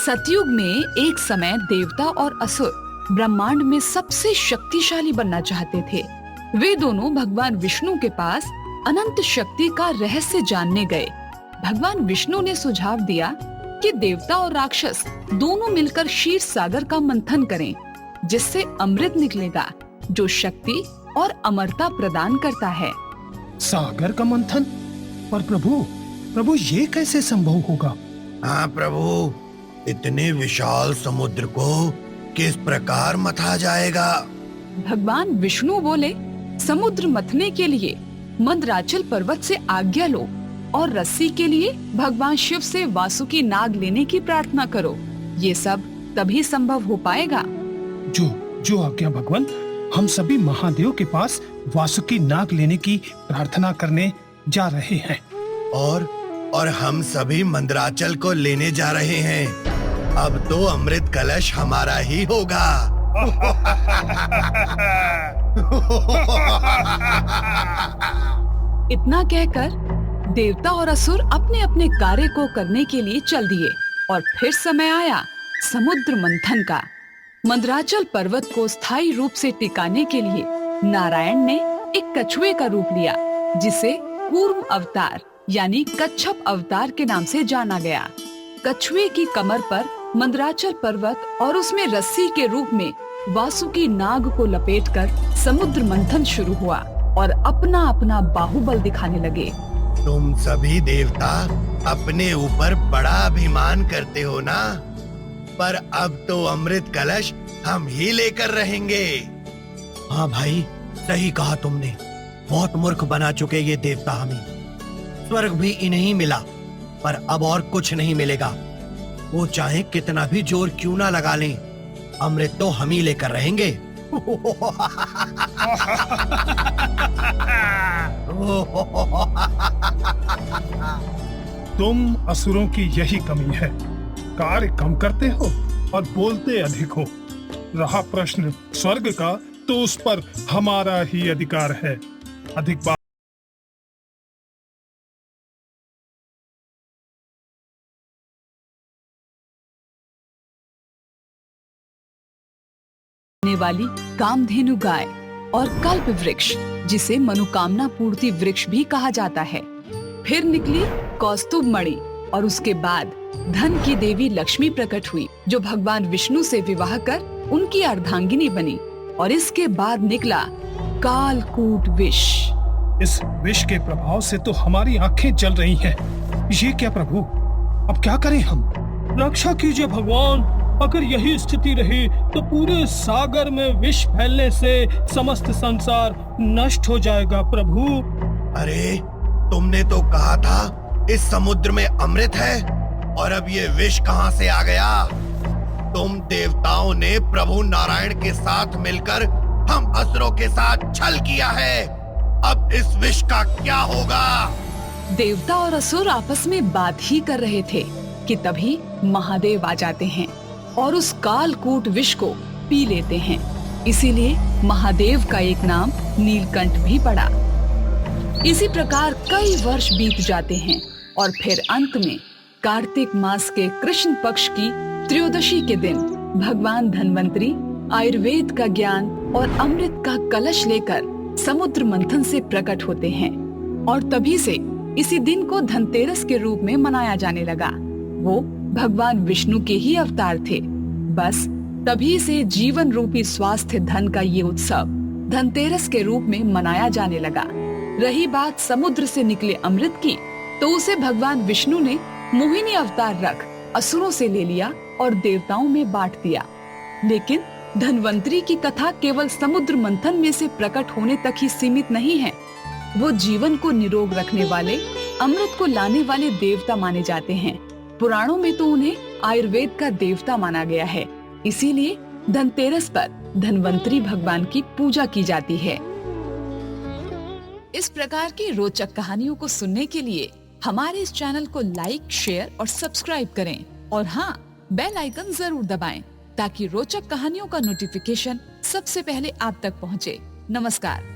सतयुग में एक समय देवता और असुर ब्रह्मांड में सबसे शक्तिशाली बनना चाहते थे। वे दोनों भगवान विष्णु के पास अनंत शक्ति का रहस्य जानने गए। भगवान विष्णु ने सुझाव दिया कि देवता और राक्षस दोनों मिलकर क्षीर सागर का मंथन करें, जिससे अमृत निकलेगा जो शक्ति और अमरता प्रदान करता है। सागर का मंथन? पर प्रभु ये कैसे संभव होगा? हाँ प्रभु, इतने विशाल समुद्र को किस प्रकार मथा जाएगा? भगवान विष्णु बोले, समुद्र मथने के लिए मंदराचल पर्वत से आज्ञा लो और रस्सी के लिए भगवान शिव से वासुकी नाग लेने की प्रार्थना करो। ये सब तभी संभव हो पाएगा। जो आज्ञा भगवान। हम सभी महादेव के पास वासुकी नाग लेने की प्रार्थना करने जा रहे हैं। और हम सभी मंदराचल को लेने जा रहे हैं। अब तो अमृत कलश हमारा ही होगा। इतना कहकर देवता और असुर अपने अपने कार्य को करने के लिए चल दिए और फिर समय आया समुद्र मंथन का। मंदराचल पर्वत को स्थायी रूप से टिकाने के लिए नारायण ने एक कछुए का रूप लिया, जिसे कूर्म अवतार यानी कच्छप अवतार के नाम से जाना गया। कछुए की कमर पर मंदराचल पर्वत और उसमें रस्सी के रूप में वासुकी नाग को लपेटकर समुद्र मंथन शुरू हुआ और अपना अपना बाहुबल दिखाने लगे। तुम सभी देवता अपने ऊपर बड़ा अभिमान करते हो ना, पर अब तो अमृत कलश हम ही लेकर रहेंगे। हाँ भाई, सही कहा तुमने। बहुत मूर्ख बना चुके ये देवता हमें। स्वर्ग भी इन्हें मिला, पर अब और कुछ नहीं मिलेगा। वो चाहे कितना भी जोर क्यों ना लगा लें, अमृत तो हम ही लेकर रहेंगे। तुम असुरों की यही कमी है, कार्य कम करते हो और बोलते अधिक हो। रहा प्रश्न स्वर्ग का, तो उस पर हमारा ही अधिकार है। अधिक बात वाली कामधेनु गाय और कल्प वृक्ष, जिसे मनोकामना पूर्ति वृक्ष भी कहा जाता है। फिर निकली कौस्तुभ मणि और उसके बाद धन की देवी लक्ष्मी प्रकट हुई, जो भगवान विष्णु से विवाह कर उनकी अर्धांगिनी बनी। और इसके बाद निकला कालकूट विष। इस विष के प्रभाव से तो हमारी आंखें जल रही हैं। ये क्या प्रभु, अब क्या करें हम? रक्षा कीजिए भगवान। अगर यही स्थिति रही तो पूरे सागर में विष फैलने से समस्त संसार नष्ट हो जाएगा प्रभु। अरे, तुमने तो कहा था इस समुद्र में अमृत है, और अब ये विष कहाँ से आ गया? तुम देवताओं ने प्रभु नारायण के साथ मिलकर हम असुरों के साथ छल किया है। अब इस विष का क्या होगा? देवता और असुर आपस में बात ही कर रहे थे कि तभी महादेव आ जाते हैं और उस कालकूट विष को पी लेते हैं। इसीलिए महादेव का एक नाम नीलकंठ भी पड़ा। इसी प्रकार कई वर्ष बीत जाते हैं और फिर अंत में कार्तिक मास के कृष्ण पक्ष की त्रयोदशी के दिन भगवान धन्वंतरी आयुर्वेद का ज्ञान और अमृत का कलश लेकर समुद्र मंथन से प्रकट होते हैं। और तभी से इसी दिन को धनतेरस के रूप में मनाया जाने लगा। वो भगवान विष्णु के ही अवतार थे। बस तभी से जीवन रूपी स्वास्थ्य धन का ये उत्सव धनतेरस के रूप में मनाया जाने लगा। रही बात समुद्र से निकले अमृत की, तो उसे भगवान विष्णु ने मोहिनी अवतार रख असुरों से ले लिया और देवताओं में बांट दिया। लेकिन धन्वंतरी की कथा केवल समुद्र मंथन में से प्रकट होने तक ही सीमित नहीं है। वो जीवन को निरोग रखने वाले, अमृत को लाने वाले देवता माने जाते हैं। पुराणों में तो उन्हें आयुर्वेद का देवता माना गया है। इसीलिए धनतेरस पर धन्वंतरी भगवान की पूजा की जाती है। इस प्रकार की रोचक कहानियों को सुनने के लिए हमारे इस चैनल को लाइक, शेयर और सब्सक्राइब करें। और हाँ, बेल आइकन जरूर दबाएं ताकि रोचक कहानियों का नोटिफिकेशन सबसे पहले आप तक पहुँचे। नमस्कार।